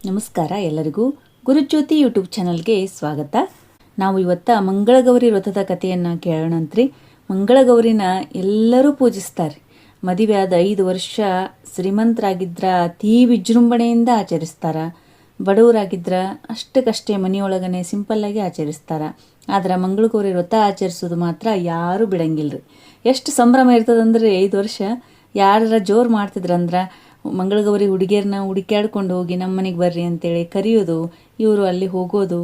ನಮಸ್ಕಾರ ಎಲ್ಲರಿಗೂ. ಗುರುಜ್ಯೋತಿ ಯೂಟ್ಯೂಬ್ ಚಾನಲ್ಗೆ ಸ್ವಾಗತ. ನಾವು ಇವತ್ತ ಮಂಗಳಗೌರಿ ವ್ರತದ ಕಥೆಯನ್ನು ಕೇಳೋಣಂತ್ರಿ. ಮಂಗಳಗೌರಿನ ಎಲ್ಲರೂ ಪೂಜಿಸ್ತಾರೆ. ಮದುವೆ ಆದ 5 ವರ್ಷ ಶ್ರೀಮಂತರಾಗಿದ್ರ ಅತೀ ವಿಜೃಂಭಣೆಯಿಂದ ಆಚರಿಸ್ತಾರ. ಬಡವರಾಗಿದ್ರ ಅಷ್ಟಕ್ಕಷ್ಟೇ ಮನೆಯೊಳಗನೆ ಸಿಂಪಲ್ಲಾಗಿ ಆಚರಿಸ್ತಾರ. ಆದ್ರೆ ಮಂಗಳಗೌರಿ ವ್ರತ ಆಚರಿಸೋದು ಮಾತ್ರ ಯಾರೂ ಬಿಡಂಗಿಲ್ರಿ. ಎಷ್ಟು ಸಂಭ್ರಮ ಇರ್ತದಂದ್ರೆ 5 ವರ್ಷ ಯಾರ ಜೋರು ಮಾಡ್ತಿದ್ರಂದ್ರೆ ಮಂಗಳಗೌರಿ ಹುಡುಗಿಯರನ್ನ ಹುಡುಕ್ಯಾಡ್ಕೊಂಡು ಹೋಗಿ ನಮ್ಮ ಮನೆಗೆ ಬರ್ರಿ ಅಂತೇಳಿ ಕರೆಯೋದು, ಇವರು ಅಲ್ಲಿ ಹೋಗೋದು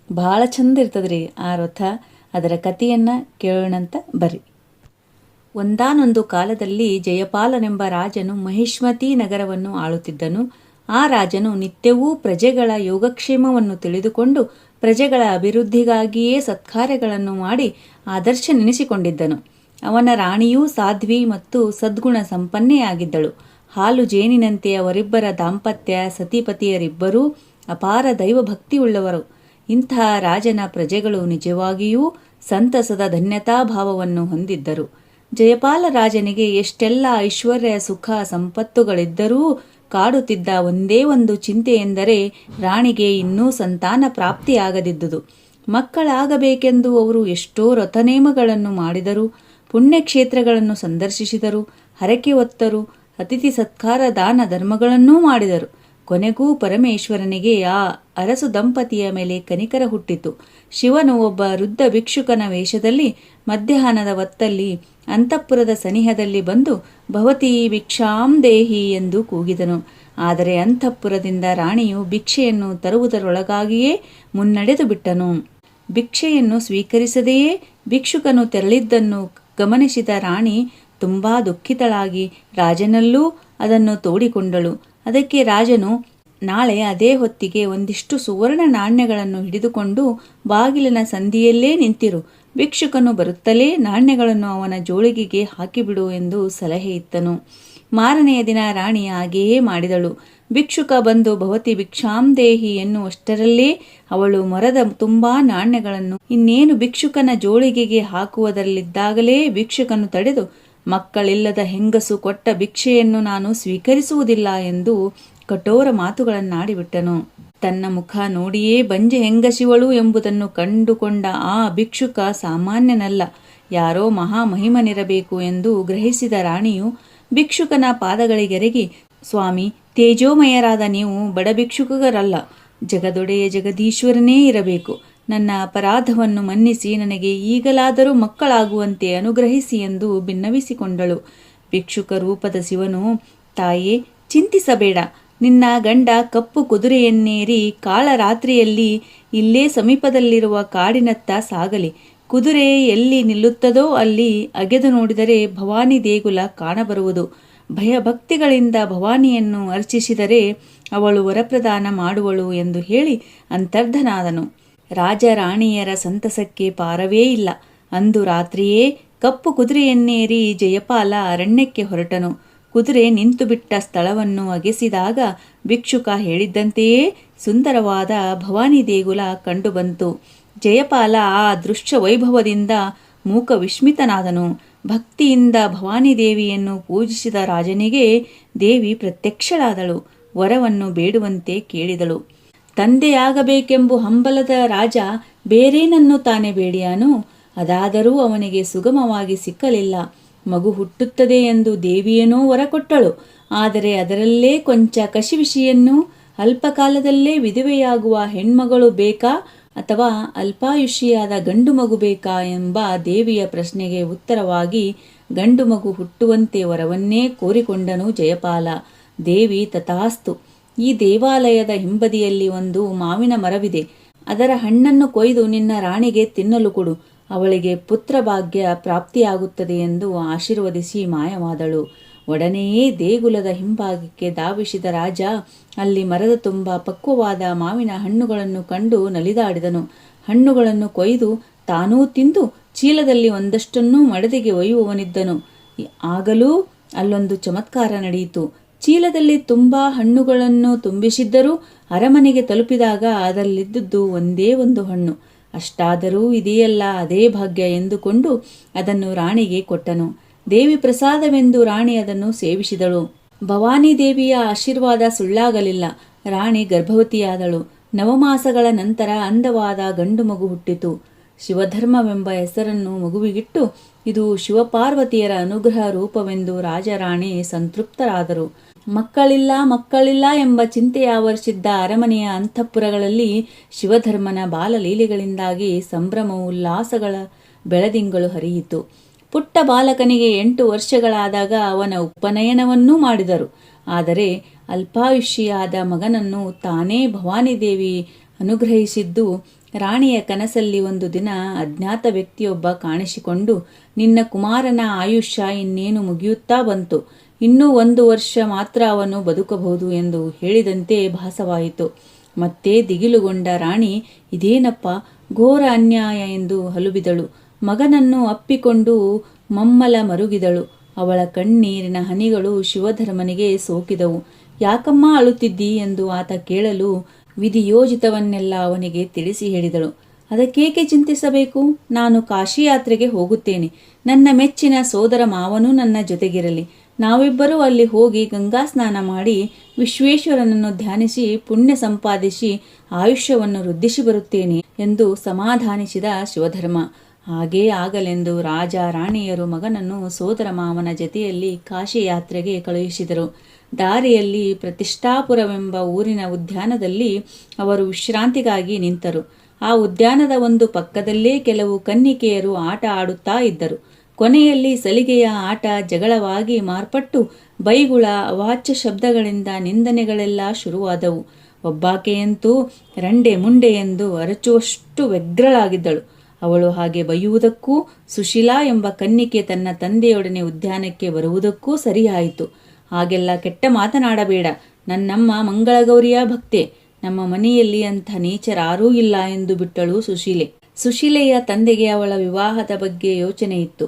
ಭಾಳ ಚಂದ ಇರ್ತದ್ರಿ ಆ ವ್ರತ. ಅದರ ಕಥೆಯನ್ನು ಕೇಳೋಣಂತ ಬರ್ರಿ. ಒಂದಾನೊಂದು ಕಾಲದಲ್ಲಿ ಜಯಪಾಲನೆಂಬ ರಾಜನು ಮಹಿಷ್ಮತಿ ನಗರವನ್ನು ಆಳುತ್ತಿದ್ದನು. ಆ ರಾಜನು ನಿತ್ಯವೂ ಪ್ರಜೆಗಳ ಯೋಗಕ್ಷೇಮವನ್ನು ತಿಳಿದುಕೊಂಡು ಪ್ರಜೆಗಳ ಅಭಿವೃದ್ಧಿಗಾಗಿಯೇ ಸತ್ಕಾರ್ಯಗಳನ್ನು ಮಾಡಿ ಆದರ್ಶ ನೆನೆಸಿಕೊಂಡಿದ್ದನು. ಅವನ ರಾಣಿಯೂ ಸಾಧ್ವಿ ಮತ್ತು ಸದ್ಗುಣ ಸಂಪನ್ನೆಯಾಗಿದ್ದಳು. ಹಾಲು ಜೇನಿನಂತೆ ಅವರಿಬ್ಬರ ದಾಂಪತ್ಯ ಸತಿಪತಿಯರಿಬ್ಬರೂ ಅಪಾರ ದೈವಭಕ್ತಿಯುಳ್ಳವರು. ಇಂತಹ ರಾಜನ ಪ್ರಜೆಗಳು ನಿಜವಾಗಿಯೂ ಸಂತಸದ ಧನ್ಯತಾಭಾವವನ್ನು ಹೊಂದಿದ್ದರು. ಜಯಪಾಲ ರಾಜನಿಗೆ ಎಷ್ಟೆಲ್ಲ ಐಶ್ವರ್ಯ ಸುಖ ಸಂಪತ್ತುಗಳಿದ್ದರೂ ಕಾಡುತ್ತಿದ್ದ ಒಂದೇ ಒಂದು ಚಿಂತೆ ಎಂದರೆ ರಾಣಿಗೆ ಇನ್ನೂ ಸಂತಾನ ಪ್ರಾಪ್ತಿಯಾಗದಿದ್ದುದು. ಮಕ್ಕಳಾಗಬೇಕೆಂದು ಅವರು ಎಷ್ಟೋ ವ್ರತನೇಮಗಳನ್ನು ಮಾಡಿದರು, ಪುಣ್ಯಕ್ಷೇತ್ರಗಳನ್ನು ಸಂದರ್ಶಿಸಿದರು, ಹರಕೆ ಹೊತ್ತರು, ಅತಿಥಿ ಸತ್ಕಾರ ದಾನ ಧರ್ಮಗಳನ್ನೂ ಮಾಡಿದರು. ಕೊನೆಗೂ ಪರಮೇಶ್ವರನಿಗೆ ಆ ಅರಸು ದಂಪತಿಯ ಮೇಲೆ ಕನಿಕರ ಹುಟ್ಟಿತು. ಶಿವನು ಒಬ್ಬ ವೃದ್ಧ ಭಿಕ್ಷುಕನ ವೇಷದಲ್ಲಿ ಮಧ್ಯಾಹ್ನದ ಹೊತ್ತಲ್ಲಿ ಅಂತಃಪುರದ ಸನಿಹದಲ್ಲಿ ಬಂದು ಭವತಿ ಭಿಕ್ಷಾಂ ದೇಹಿ ಎಂದು ಕೂಗಿದನು. ಆದರೆ ಅಂತಃಪುರದಿಂದ ರಾಣಿಯು ಭಿಕ್ಷೆಯನ್ನು ತರುವುದರೊಳಗಾಗಿಯೇ ಮುನ್ನಡೆದು ಬಿಟ್ಟನು. ಭಿಕ್ಷೆಯನ್ನು ಸ್ವೀಕರಿಸದೆಯೇ ಭಿಕ್ಷುಕನು ತೆರಳಿದ್ದನ್ನು ಗಮನಿಸಿದ ರಾಣಿ ತುಂಬಾ ದುಃಖಿತಳಾಗಿ ರಾಜನಲ್ಲೂ ಅದನ್ನು ತೋಡಿಕೊಂಡಳು. ಅದಕ್ಕೆ ರಾಜನು, ನಾಳೆ ಅದೇ ಹೊತ್ತಿಗೆ ಒಂದಿಷ್ಟು ಸುವರ್ಣ ನಾಣ್ಯಗಳನ್ನು ಹಿಡಿದುಕೊಂಡು ಬಾಗಿಲಿನ ಸಂದಿಯಲ್ಲೇ ನಿಂತಿರು. ಭಿಕ್ಷುಕನು ಬರುತ್ತಲೇ ನಾಣ್ಯಗಳನ್ನು ಅವನ ಜೋಳಿಗೆಗೆ ಹಾಕಿಬಿಡು ಎಂದು ಸಲಹೆ ಇತ್ತನು. ಮಾರನೆಯ ದಿನ ರಾಣಿ ಹಾಗೆಯೇ ಮಾಡಿದಳು. ಭಿಕ್ಷುಕ ಬಂದು ಭವತಿ ಭಿಕ್ಷಾಂ ದೇಹಿ ಎನ್ನುವಷ್ಟರಲ್ಲೇ ಅವಳು ಮರದ ತುಂಬಾ ನಾಣ್ಯಗಳನ್ನು ಇನ್ನೇನು ಭಿಕ್ಷುಕನ ಜೋಳಿಗೆಗೆ ಹಾಕುವುದರಲ್ಲಿದ್ದಾಗಲೇ ಭಿಕ್ಷುಕನು ತಡೆದು, ಮಕ್ಕಳಿಲ್ಲದ ಹೆಂಗಸು ಕೊಟ್ಟ ಭಿಕ್ಷೆಯನ್ನು ನಾನು ಸ್ವೀಕರಿಸುವುದಿಲ್ಲ ಎಂದು ಕಠೋರ ಮಾತುಗಳನ್ನಾಡಿಬಿಟ್ಟನು. ತನ್ನ ಮುಖ ನೋಡಿಯೇ ಬಂಜೆ ಹೆಂಗಸಿವಳು ಎಂಬುದನ್ನು ಕಂಡುಕೊಂಡ ಆ ಭಿಕ್ಷುಕ ಸಾಮಾನ್ಯನಲ್ಲ, ಯಾರೋ ಮಹಾಮಹಿಮನಿರಬೇಕು ಎಂದು ಗ್ರಹಿಸಿದ ರಾಣಿಯು ಭಿಕ್ಷುಕನ ಪಾದಗಳಿಗೆರಗಿ, ಸ್ವಾಮಿ, ತೇಜೋಮಯರಾದ ನೀವು ಬಡ ಭಿಕ್ಷುಕರಲ್ಲ, ಜಗದೊಡೆಯ ಜಗದೀಶ್ವರನೇ ಇರಬೇಕು. ನನ್ನ ಅಪರಾಧವನ್ನು ಮನ್ನಿಸಿ ನನಗೆ ಈಗಲಾದರೂ ಮಕ್ಕಳಾಗುವಂತೆ ಅನುಗ್ರಹಿಸಿ ಎಂದು ಭಿನ್ನವಿಸಿಕೊಂಡಳು. ಭಿಕ್ಷುಕ ರೂಪದ ಶಿವನು, ತಾಯೇ, ಚಿಂತಿಸಬೇಡ. ನಿನ್ನ ಗಂಡ ಕಪ್ಪು ಕುದುರೆಯನ್ನೇರಿ ಕಾಳರಾತ್ರಿಯಲ್ಲಿ ಇಲ್ಲೇ ಸಮೀಪದಲ್ಲಿರುವ ಕಾಡಿನತ್ತ ಸಾಗಲಿ. ಕುದುರೆ ಎಲ್ಲಿ ನಿಲ್ಲುತ್ತದೋ ಅಲ್ಲಿ ಅಗೆದು ನೋಡಿದರೆ ಭವಾನಿ ದೇಗುಲ ಕಾಣಬರುವುದು. ಭಯಭಕ್ತಿಗಳಿಂದ ಭವಾನಿಯನ್ನು ಅರ್ಚಿಸಿದರೆ ಅವಳು ವರಪ್ರದಾನ ಮಾಡುವಳು ಎಂದು ಹೇಳಿ ಅಂತರ್ಧನಾದನು. ರಾಜ ರಾಣಿಯರ ಸಂತಸಕ್ಕೆ ಪಾರವೇ ಇಲ್ಲ. ಅಂದು ರಾತ್ರಿಯೇ ಕಪ್ಪು ಕುದುರೆಯನ್ನೇರಿ ಜಯಪಾಲ ಅರಣ್ಯಕ್ಕೆ ಹೊರಟನು. ಕುದುರೆ ನಿಂತುಬಿಟ್ಟ ಸ್ಥಳವನ್ನು ಅಗೆಸಿದಾಗ ಭಿಕ್ಷುಕ ಹೇಳಿದ್ದಂತೆಯೇ ಸುಂದರವಾದ ಭವಾನಿ ದೇಗುಲ ಕಂಡುಬಂತು. ಜಯಪಾಲ ಆ ದೃಶ್ಯ ವೈಭವದಿಂದ ಮೂಕ ವಿಸ್ಮಿತನಾದನು. ಭಕ್ತಿಯಿಂದ ಭವಾನಿ ದೇವಿಯನ್ನು ಪೂಜಿಸಿದ ರಾಜನಿಗೆ ದೇವಿ ಪ್ರತ್ಯಕ್ಷಳಾದಳು. ವರವನ್ನು ಬೇಡುವಂತೆ ಕೇಳಿದಳು. ತಂದೆಯಾಗಬೇಕೆಂಬ ಹಂಬಲದ ರಾಜ ಬೇರೇನನ್ನು ತಾನೇ ಬೇಡಿಯಾನು. ಅದಾದರೂ ಅವನಿಗೆ ಸುಗಮವಾಗಿ ಸಿಕ್ಕಲಿಲ್ಲ. ಮಗು ಹುಟ್ಟುತ್ತದೆ ಎಂದು ದೇವಿಯೇನೋ ವರ ಕೊಟ್ಟಳು. ಆದರೆ ಅದರಲ್ಲೇ ಕೊಂಚ ಕಸಿವಿಸಿಯನ್ನು, ಅಲ್ಪಕಾಲದಲ್ಲೇ ವಿಧವೆಯಾಗುವ ಹೆಣ್ಮಗಳು ಬೇಕಾ ಅಥವಾ ಅಲ್ಪಾಯುಷಿಯಾದ ಗಂಡು ಮಗು ಬೇಕಾ ಎಂಬ ದೇವಿಯ ಪ್ರಶ್ನೆಗೆ ಉತ್ತರವಾಗಿ ಗಂಡು ಮಗು ಹುಟ್ಟುವಂತೆ ವರವನ್ನೇ ಕೋರಿಕೊಂಡನು ಜಯಪಾಲ. ದೇವಿ ತಥಾಸ್ತು. ಈ ದೇವಾಲಯದ ಹಿಂಬದಿಯಲ್ಲಿ ಒಂದು ಮಾವಿನ ಮರವಿದೆ. ಅದರ ಹಣ್ಣನ್ನು ಕೊಯ್ದು ನಿನ್ನ ರಾಣಿಗೆ ತಿನ್ನಲು ಕೊಡು. ಅವಳಿಗೆ ಪುತ್ರ ಭಾಗ್ಯ ಪ್ರಾಪ್ತಿಯಾಗುತ್ತದೆ ಎಂದು ಆಶೀರ್ವದಿಸಿ ಮಾಯವಾದಳು. ಒಡನೆಯೇ ದೇಗುಲದ ಹಿಂಭಾಗಕ್ಕೆ ಧಾವಿಸಿದ ರಾಜ ಅಲ್ಲಿ ಮರದ ತುಂಬ ಪಕ್ವವಾದ ಮಾವಿನ ಹಣ್ಣುಗಳನ್ನು ಕಂಡು ನಲಿದಾಡಿದನು. ಹಣ್ಣುಗಳನ್ನು ಕೊಯ್ದು ತಾನೂ ತಿಂದು ಚೀಲದಲ್ಲಿ ಒಂದಷ್ಟನ್ನು ಮಡದಿಗೆ ಒಯ್ಯುವವನಿದ್ದನು. ಆಗಲೂ ಅಲ್ಲೊಂದು ಚಮತ್ಕಾರ ನಡೆಯಿತು. ಚೀಲದಲ್ಲಿ ತುಂಬಾ ಹಣ್ಣುಗಳನ್ನು ತುಂಬಿಸಿದ್ದರೂ ಅರಮನೆಗೆ ತಲುಪಿದಾಗ ಅದರಲ್ಲಿದ್ದುದು ಒಂದೇ ಒಂದು ಹಣ್ಣು. ಅಷ್ಟಾದರೂ ಇದೆಯಲ್ಲ ಅದೇ ಭಾಗ್ಯ ಎಂದುಕೊಂಡು ಅದನ್ನು ರಾಣಿಗೆ ಕೊಟ್ಟನು. ದೇವಿ ಪ್ರಸಾದವೆಂದು ರಾಣಿ ಅದನ್ನು ಸೇವಿಸಿದಳು. ಭವಾನಿ ದೇವಿಯ ಆಶೀರ್ವಾದ ಸುಳ್ಳಾಗಲಿಲ್ಲ. ರಾಣಿ ಗರ್ಭವತಿಯಾದಳು. ನವಮಾಸಗಳ ನಂತರ ಅಂದವಾದ ಗಂಡು ಮಗು ಹುಟ್ಟಿತು. ಶಿವಧರ್ಮವೆಂಬ ಹೆಸರನ್ನು ಮಗುವಿಗಿಟ್ಟು ಇದು ಶಿವಪಾರ್ವತಿಯರ ಅನುಗ್ರಹ ರೂಪವೆಂದು ರಾಜರಾಣಿ ಸಂತೃಪ್ತರಾದರು. ಮಕ್ಕಳಿಲ್ಲ ಎಂಬ ಚಿಂತೆ ಆವರಿಸಿದ್ದ ಅರಮನೆಯ ಅಂತಃಪುರಗಳಲ್ಲಿ ಶಿವಧರ್ಮನ ಬಾಲಲೀಲೆಗಳಿಂದಾಗಿ ಸಂಭ್ರಮ ಉಲ್ಲಾಸಗಳ ಬೆಳದಿಂಗಳು ಹರಿಯಿತು. ಪುಟ್ಟ ಬಾಲಕನಿಗೆ 8 ವರ್ಷಗಳಾದಾಗ ಅವನ ಉಪನಯನವನ್ನೂ ಮಾಡಿದರು. ಆದರೆ ಅಲ್ಪಾಯುಷಿಯಾದ ಮಗನನ್ನು ತಾನೇ ಭವಾನಿದೇವಿ ಅನುಗ್ರಹಿಸಿದ್ದು. ರಾಣಿಯ ಕನಸಲ್ಲಿ ಒಂದು ದಿನ ಅಜ್ಞಾತ ವ್ಯಕ್ತಿಯೊಬ್ಬ ಕಾಣಿಸಿಕೊಂಡು, ನಿನ್ನ ಕುಮಾರನ ಆಯುಷ್ಯ ಇನ್ನೇನು ಮುಗಿಯುತ್ತಾ ಬಂತು, ಇನ್ನೂ 1 ವರ್ಷ ಮಾತ್ರ ಅವನು ಬದುಕಬಹುದು ಎಂದು ಹೇಳಿದಂತೆ ಭಾಸವಾಯಿತು. ಮತ್ತೆ ದಿಗಿಲುಗೊಂಡ ರಾಣಿ, ಇದೇನಪ್ಪ ಘೋರ ಅನ್ಯಾಯ ಎಂದು ಹಲುಬಿದಳು. ಮಗನನ್ನು ಅಪ್ಪಿಕೊಂಡು ಮಮ್ಮಲ ಮರುಗಿದಳು. ಅವಳ ಕಣ್ಣೀರಿನ ಹನಿಗಳು ಶಿವಧರ್ಮನಿಗೆ ಸೋಕಿದವು. ಯಾಕಮ್ಮ ಅಳುತ್ತಿದ್ದಿ ಎಂದು ಆತ ಕೇಳಲು ವಿಧಿಯೋಜಿತವನ್ನೆಲ್ಲ ಅವನಿಗೆ ತಿಳಿಸಿ ಹೇಳಿದಳು. ಅದಕ್ಕೇಕೆ ಚಿಂತಿಸಬೇಕು? ನಾನು ಕಾಶಿ ಯಾತ್ರೆಗೆ ಹೋಗುತ್ತೇನೆ. ನನ್ನ ಮೆಚ್ಚಿನ ಸೋದರ ಮಾವನೂ ನನ್ನ ಜೊತೆಗಿರಲಿ. ನಾವಿಬ್ಬರೂ ಅಲ್ಲಿ ಹೋಗಿ ಗಂಗಾ ಸ್ನಾನ ಮಾಡಿ ವಿಶ್ವೇಶ್ವರನನ್ನು ಧ್ಯಾನಿಸಿ ಪುಣ್ಯ ಸಂಪಾದಿಸಿ ಆಯುಷ್ಯವನ್ನು ವೃದ್ಧಿಸಿ ಬರುತ್ತೇನೆ ಎಂದು ಸಮಾಧಾನಿಸಿದ ಶಿವಧರ್ಮ. ಹಾಗೇ ಆಗಲೆಂದು ರಾಜ ರಾಣಿಯರು ಮಗನನ್ನು ಸೋದರ ಮಾವನ ಜತೆಯಲ್ಲಿ ಕಾಶಿ ಯಾತ್ರೆಗೆ ಕಳುಹಿಸಿದರು. ದಾರಿಯಲ್ಲಿ ಪ್ರತಿಷ್ಠಾಪುರವೆಂಬ ಊರಿನ ಉದ್ಯಾನದಲ್ಲಿ ಅವರು ವಿಶ್ರಾಂತಿಗಾಗಿ ನಿಂತರು. ಆ ಉದ್ಯಾನದ ಒಂದು ಪಕ್ಕದಲ್ಲೇ ಕೆಲವು ಕನ್ನಿಕೆಯರು ಆಟ ಆಡುತ್ತಾ ಇದ್ದರು. ಕೊನೆಯಲ್ಲಿ ಸಲಿಗೆಯ ಆಟ ಜಗಳವಾಗಿ ಮಾರ್ಪಟ್ಟು ಬೈಗುಳ ಅವಾಚ್ಯ ಶಬ್ದಗಳಿಂದ ನಿಂದನೆಗಳೆಲ್ಲ ಶುರುವಾದವು. ಒಬ್ಬಾಕೆಯಂತೂ ರಂಡೆ ಮುಂಡೆ ಎಂದು ಅರಚುವಷ್ಟು ವ್ಯಗ್ರಳಾಗಿದ್ದಳು. ಅವಳು ಹಾಗೆ ಬೈಯುವುದಕ್ಕೂ ಸುಶೀಲಾ ಎಂಬ ಕನ್ನಿಕೆ ತನ್ನ ತಂದೆಯೊಡನೆ ಉದ್ಯಾನಕ್ಕೆ ಬರುವುದಕ್ಕೂ ಸರಿಯಾಯಿತು. ಹಾಗೆಲ್ಲ ಕೆಟ್ಟ ಮಾತನಾಡಬೇಡ, ನನ್ನಮ್ಮ ಮಂಗಳಗೌರಿಯ ಭಕ್ತೆ, ನಮ್ಮ ಮನೆಯಲ್ಲಿ ಅಂಥ ನೀಚರಾರೂ ಇಲ್ಲ ಎಂದು ಬಿಟ್ಟಳು ಸುಶೀಲೆ. ಸುಶೀಲೆಯ ತಂದೆಗೆ ಅವಳ ವಿವಾಹದ ಬಗ್ಗೆ ಯೋಚನೆ ಇತ್ತು.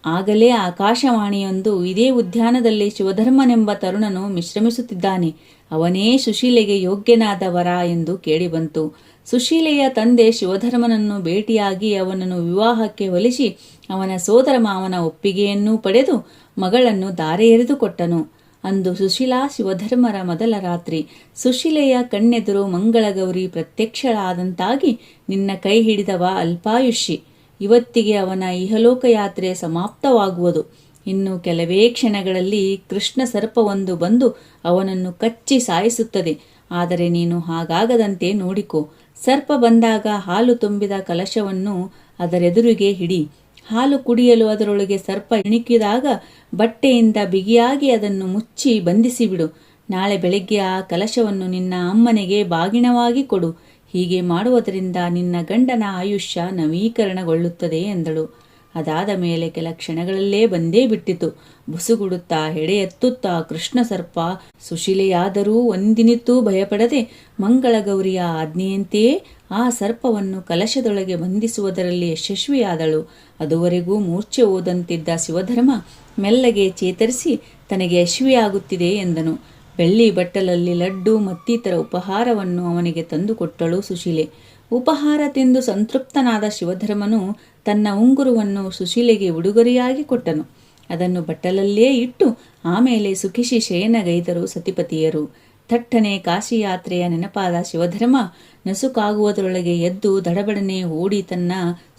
ಆಗಲೇ ಆಕಾಶವಾಣಿಯೊಂದು, ಇದೇ ಉದ್ಯಾನದಲ್ಲಿ ಶಿವಧರ್ಮನೆಂಬ ತರುಣನು ವಿಶ್ರಮಿಸುತ್ತಿದ್ದಾನೆ, ಅವನೇ ಸುಶೀಲೆಗೆ ಯೋಗ್ಯನಾದ ವರ ಎಂದು ಕೇಳಿಬಂತು. ಸುಶೀಲೆಯ ತಂದೆ ಶಿವಧರ್ಮನನ್ನು ಭೇಟಿಯಾಗಿ ಅವನನ್ನು ವಿವಾಹಕ್ಕೆ ಒಲಿಸಿ ಅವನ ಸೋದರ ಮಾವನ ಒಪ್ಪಿಗೆಯನ್ನೂ ಪಡೆದು ಮಗಳನ್ನು ದಾರೆ ಎರೆದುಕೊಟ್ಟನು. ಅಂದು ಸುಶೀಲಾ ಶಿವಧರ್ಮರ ಮೊದಲ ರಾತ್ರಿ. ಸುಶೀಲೆಯ ಕಣ್ಣೆದುರು ಮಂಗಳಗೌರಿ ಪ್ರತ್ಯಕ್ಷಳಾದಂತಾಗಿ, ನಿನ್ನ ಕೈ ಹಿಡಿದವ ಅಲ್ಪಾಯುಷಿ, ಇವತ್ತಿಗೆ ಅವನ ಇಹಲೋಕ ಯಾತ್ರೆ ಸಮಾಪ್ತವಾಗುವುದು. ಇನ್ನು ಕೆಲವೇ ಕ್ಷಣಗಳಲ್ಲಿ ಕೃಷ್ಣ ಸರ್ಪವೊಂದು ಬಂದು ಅವನನ್ನು ಕಚ್ಚಿ ಸಾಯಿಸುತ್ತದೆ. ಆದರೆ ನೀನು ಹಾಗಾಗದಂತೆ ನೋಡಿಕೋ. ಸರ್ಪ ಬಂದಾಗ ಹಾಲು ತುಂಬಿದ ಕಲಶವನ್ನು ಅದರೆದುರಿಗೆ ಹಿಡಿ. ಹಾಲು ಕುಡಿಯಲು ಅದರೊಳಗೆ ಸರ್ಪ ಇಣಿಕಿದಾಗ ಬಟ್ಟೆಯಿಂದ ಬಿಗಿಯಾಗಿ ಅದನ್ನು ಮುಚ್ಚಿ ಬಂಧಿಸಿಬಿಡು. ನಾಳೆ ಬೆಳಗ್ಗೆ ಆ ಕಲಶವನ್ನು ನಿನ್ನ ಅಮ್ಮನೆಗೆ ಬಾಗಿಣವಾಗಿ ಕೊಡು. ಹೀಗೆ ಮಾಡುವುದರಿಂದ ನಿನ್ನ ಗಂಡನ ಆಯುಷ್ಯ ನವೀಕರಣಗೊಳ್ಳುತ್ತದೆ ಎಂದಳು. ಅದಾದ ಮೇಲೆ ಕೆಲ ಕ್ಷಣಗಳಲ್ಲೇ ಬಂದೇ ಬಿಟ್ಟಿತು. ಬುಸುಗುಡುತ್ತಾ ಹೆಡೆ ಎತ್ತುತ್ತಾ ಕೃಷ್ಣ ಸರ್ಪ ಸುಶೀಲೆಯಾದರೂ ಒಂದಿನಿತೂ ಭಯಪಡದೆ ಮಂಗಳಗೌರಿಯ ಆಜ್ಞೆಯಂತೆಯೇ ಆ ಸರ್ಪವನ್ನು ಕಲಶದೊಳಗೆ ಬಂಧಿಸುವುದರಲ್ಲಿ ಯಶಸ್ವಿಯಾದಳು. ಅದುವರೆಗೂ ಮೂರ್ಛೆ ಹೋದಂತಿದ್ದ ಶಿವಧರ್ಮ ಮೆಲ್ಲಗೆ ಚೇತರಿಸಿ ತನಗೆ ಯಶಸ್ವಿಯಾಗುತ್ತಿದೆ ಎಂದನು. ಬೆಳ್ಳಿ ಬಟ್ಟಲಲ್ಲಿ ಲಡ್ಡು ಮತ್ತಿತರ ಉಪಹಾರವನ್ನು ಅವನಿಗೆ ತಂದುಕೊಟ್ಟಳು ಸುಶೀಲೆ. ಉಪಹಾರ ತಿಂದು ಸಂತೃಪ್ತನಾದ ಶಿವಧರ್ಮನು ತನ್ನ ಉಂಗುರವನ್ನು ಸುಶೀಲೆಗೆ ಉಡುಗೊರೆಯಾಗಿ ಕೊಟ್ಟನು. ಅದನ್ನು ಬಟ್ಟಲಲ್ಲೇ ಇಟ್ಟು ಆಮೇಲೆ ಸುಖಿಸಿ ಶಯನಗೈದರು ಸತಿಪತಿಯರು. ಥಟ್ಟನೆ ಕಾಶಿಯಾತ್ರೆಯ ನೆನಪಾದ ಶಿವಧರ್ಮ ನಸುಕಾಗುವುದರೊಳಗೆ ಎದ್ದು ದಡಬಡನೆ ಓಡಿ ತನ್ನ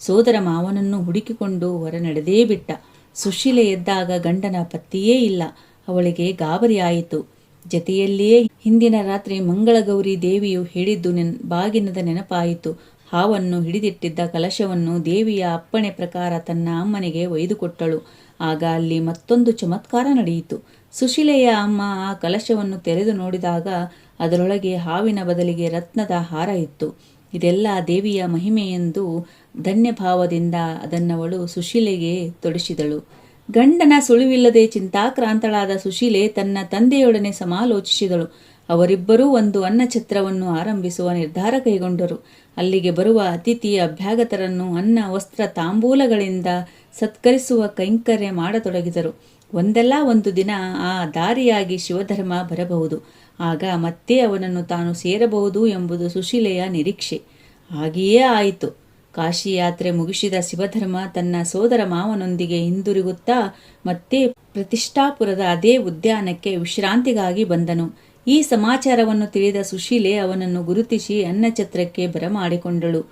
ಸೋದರ ಮಾವನನ್ನು ಹುಡುಕಿಕೊಂಡು ಹೊರ ನಡೆದೇ ಬಿಟ್ಟ. ಸುಶೀಲೆ ಎದ್ದಾಗ ಗಂಡನ ಪತ್ತೆಯೇ ಇಲ್ಲ. ಅವಳಿಗೆ ಗಾಬರಿಯಾಯಿತು. ಜತೆಯಲ್ಲಿಯೇ ಹಿಂದಿನ ರಾತ್ರಿ ಮಂಗಳಗೌರಿ ದೇವಿಯು ಹೇಳಿದ್ದು ಬಾಗಿನದ ನೆನಪಾಯಿತು. ಹಾವನ್ನು ಹಿಡಿದಿಟ್ಟಿದ್ದ ಕಲಶವನ್ನು ದೇವಿಯ ಅಪ್ಪಣೆ ಪ್ರಕಾರ ತನ್ನ ಅಮ್ಮನಿಗೆ ಒಯ್ದುಕೊಟ್ಟಳು. ಆಗ ಅಲ್ಲಿ ಮತ್ತೊಂದು ಚಮತ್ಕಾರ ನಡೆಯಿತು. ಸುಶೀಲೆಯ ಅಮ್ಮ ಆ ಕಲಶವನ್ನು ತೆರೆದು ನೋಡಿದಾಗ ಅದರೊಳಗೆ ಹಾವಿನ ಬದಲಿಗೆ ರತ್ನದ ಹಾರ ಇತ್ತು. ಇದೆಲ್ಲ ದೇವಿಯ ಮಹಿಮೆಯೆಂದು ಧನ್ಯಭಾವದಿಂದ ಅದನ್ನವಳು ಸುಶೀಲೆಗೆ ತೊಡಿಸಿದಳು. ಗಂಡನ ಸುಳಿವಿಲ್ಲದೆ ಚಿಂತಾಕ್ರಾಂತಳಾದ ಸುಶೀಲೆ ತನ್ನ ತಂದೆಯೊಡನೆ ಸಮಾಲೋಚಿಸಿದಳು. ಅವರಿಬ್ಬರೂ ಒಂದು ಅನ್ನಛತ್ರವನ್ನು ಆರಂಭಿಸುವ ನಿರ್ಧಾರ ಕೈಗೊಂಡರು. ಅಲ್ಲಿಗೆ ಬರುವ ಅತಿಥಿ ಅಭ್ಯಾಗತರನ್ನು ಅನ್ನ ವಸ್ತ್ರ ತಾಂಬೂಲಗಳಿಂದ ಸತ್ಕರಿಸುವ ಕೈಂಕರ್ಯ ಮಾಡತೊಡಗಿದರು. ಒಂದಲ್ಲ ಒಂದು ದಿನ ಆ ದಾರಿಯಾಗಿ ಶಿವಧರ್ಮ ಬರಬಹುದು. ಆಗ ಮತ್ತೆ ಅವನನ್ನು ತಾನು ಸೇರಬಹುದು ಎಂಬುದು ಸುಶೀಲೆಯ ನಿರೀಕ್ಷೆ. ಹಾಗೆಯೇ ಆಯಿತು. ಕಾಶಿ ಯಾತ್ರೆ ಮುಗಿಸಿದ ಶಿವಧರ್ಮ ತನ್ನ ಸೋದರ ಮಾವನೊಂದಿಗೆ ಹಿಂದಿರುಗುತ್ತಾ ಮತ್ತೆ ಪ್ರತಿಷ್ಠಾಪುರದ ಅದೇ ಉದ್ಯಾನಕ್ಕೆ ವಿಶ್ರಾಂತಿಗಾಗಿ ಬಂದನು. ಈ ಸಮಾಚಾರವನ್ನು ತಿಳಿದ ಸುಶೀಲೆ ಅವನನ್ನು ಗುರುತಿಸಿ ಅನ್ನಛತ್ರಕ್ಕೆ ಬರಮಾಡಿಕೊಂಡಳು.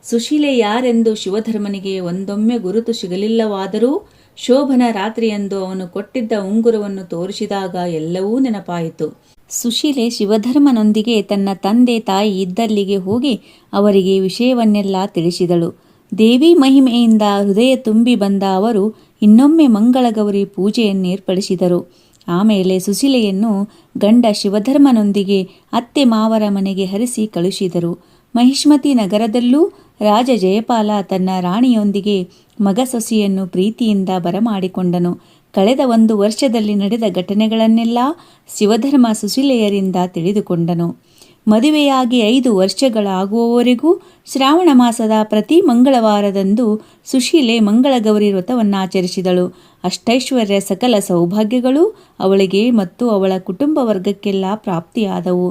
ಸುಶೀಲೆ ಯಾರೆಂದು ಶಿವಧರ್ಮನಿಗೆ ಒಂದೊಮ್ಮೆ ಗುರುತು ಸಿಗಲಿಲ್ಲವಾದರೂ ಶೋಭನ ರಾತ್ರಿಯಂದು ಅವನು ಕೊಟ್ಟಿದ್ದ ಉಂಗುರವನ್ನು ತೋರಿಸಿದಾಗ ಎಲ್ಲವೂ ನೆನಪಾಯಿತು. ಸುಶೀಲೆ ಶಿವಧರ್ಮನೊಂದಿಗೆ ತನ್ನ ತಂದೆ ತಾಯಿ ಇದ್ದಲ್ಲಿಗೆ ಹೋಗಿ ಅವರಿಗೆ ವಿಷಯವನ್ನೆಲ್ಲ ತಿಳಿಸಿದಳು. ದೇವಿ ಮಹಿಮೆಯಿಂದ ಹೃದಯ ತುಂಬಿ ಬಂದ ಅವರು ಇನ್ನೊಮ್ಮೆ ಮಂಗಳಗೌರಿ ಪೂಜೆಯನ್ನೇರ್ಪಡಿಸಿದರು. ಆಮೇಲೆ ಸುಶೀಲೆಯನ್ನು ಗಂಡ ಶಿವಧರ್ಮನೊಂದಿಗೆ ಅತ್ತೆ ಮಾವರ ಮನೆಗೆ ಹರಿಸಿ ಕಳುಹಿಸಿದರು. ಮಹಿಷ್ಮತಿ ನಗರದಲ್ಲೂ ರಾಜ ಜಯಪಾಲ ತನ್ನ ರಾಣಿಯೊಂದಿಗೆ ಮಗ ಸೊಸೆಯನ್ನು ಪ್ರೀತಿಯಿಂದ ಬರಮಾಡಿಕೊಂಡನು. ಕಳೆದ 1 ವರ್ಷದಲ್ಲಿ ನಡೆದ ಘಟನೆಗಳನ್ನೆಲ್ಲ ಶಿವಧರ್ಮ ಸುಶೀಲೆಯರಿಂದ ತಿಳಿದುಕೊಂಡನು. ಮದುವೆಯಾಗಿ 5 ವರ್ಷಗಳಾಗುವವರೆಗೂ ಶ್ರಾವಣ ಮಾಸದ ಪ್ರತಿ ಮಂಗಳವಾರದಂದು ಸುಶೀಲೆ ಮಂಗಳಗೌರಿ ವ್ರತವನ್ನಾಚರಿಸಿದಳು. ಅಷ್ಟೈಶ್ವರ್ಯ ಸಕಲ ಸೌಭಾಗ್ಯಗಳು ಅವಳಿಗೆ ಮತ್ತು ಅವಳ ಕುಟುಂಬ ವರ್ಗಕ್ಕೆಲ್ಲ ಪ್ರಾಪ್ತಿಯಾದವು.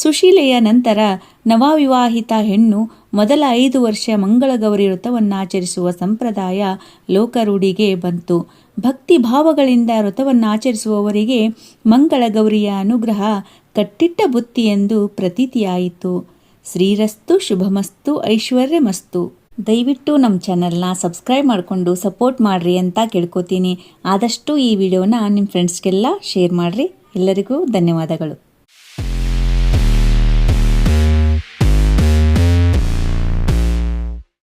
ಸುಶೀಲೆಯ ನಂತರ ನವವಿವಾಹಿತ ಹೆಣ್ಣು ಮೊದಲ 5 ವರ್ಷ ಮಂಗಳಗೌರಿ ವ್ರತವನ್ನಾಚರಿಸುವ ಸಂಪ್ರದಾಯ ಲೋಕರೂಢಿಗೆ ಬಂತು. ಭಕ್ತಿ ಭಾವಗಳಿಂದ ವ್ರತವನ್ನಾಚರಿಸುವವರಿಗೆ ಮಂಗಳಗೌರಿಯ ಅನುಗ್ರಹ ಕಟ್ಟಿಟ್ಟ ಬುತ್ತಿ ಎಂದು ಪ್ರತೀತಿಯಾಯಿತು. ಶ್ರೀರಸ್ತು ಶುಭಮಸ್ತು ಐಶ್ವರ್ಯಮಸ್ತು. ದಯವಿಟ್ಟು ನಮ್ಮ ಚಾನಲ್ನ ಸಬ್ಸ್ಕ್ರೈಬ್ ಮಾಡಿಕೊಂಡು ಸಪೋರ್ಟ್ ಮಾಡಿರಿ ಅಂತ ಕೇಳ್ಕೊತೀನಿ. ಆದಷ್ಟು ಈ ವಿಡಿಯೋನ ನಿಮ್ಮ ಫ್ರೆಂಡ್ಸ್ಗೆಲ್ಲ ಶೇರ್ ಮಾಡಿರಿ. ಎಲ್ಲರಿಗೂ ಧನ್ಯವಾದಗಳು.